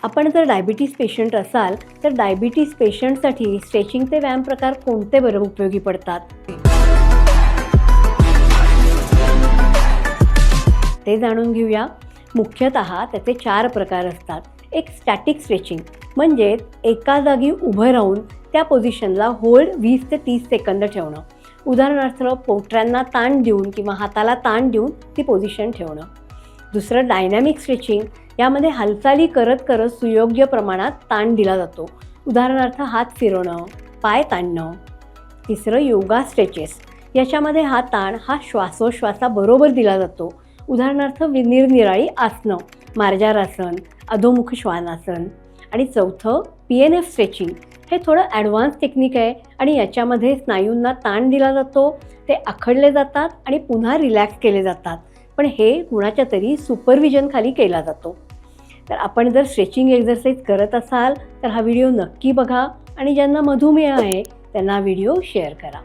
आपण जर diabetes patient असाल तर डायबिटीज पेशंटसाठी स्ट्रेचिंगचे व्यायाम प्रकार कोणते बरं उपयोगी पडतात ते जाणून घेऊया. मुख्यतः त्याचे 4 प्रकार असतात. एक स्टॅटिक स्ट्रेचिंग म्हणजे एका जागी उभं राहून त्या पोझिशनला होल्ड 20 ते 30 सेकंद ठेवणं. उदाहरणार्थ पोटऱ्यांना ताण देऊन किंवा हाताला ताण देऊन ती पोझिशन ठेवणं. दुसरं डायनॅमिक स्ट्रेचिंग, यामध्ये हालचाली करत करत सुयोग्य प्रमाणात ताण दिला जातो. उदाहरणार्थ हात फिरवणं, पाय ताणणं. तिसरं योगा स्ट्रेचेस, याच्यामध्ये हा ताण श्वासोश्वासाबरोबर दिला जातो. उदाहरणार्थ निरनिराळी आसनं, मार्जारासन, अधोमुख श्वानासन. आणि चौथं PNF स्ट्रेचिंग, हे थोडं ॲडव्हान्स टेक्निक आहे आणि याच्यामध्ये स्नायूंना ताण दिला जातो, ते आखडले जातात आणि पुन्हा रिलॅक्स केले जातात. पण हे कुणाच्या तरी सुपरविजनखाली केला जातो. तर आपण जर स्ट्रेचिंग एक्झरसाइज करत असाल तर हा व्हिडिओ नक्की बघा आणि ज्यांना मधुमेह आहे त्यांना व्हिडिओ शेअर करा.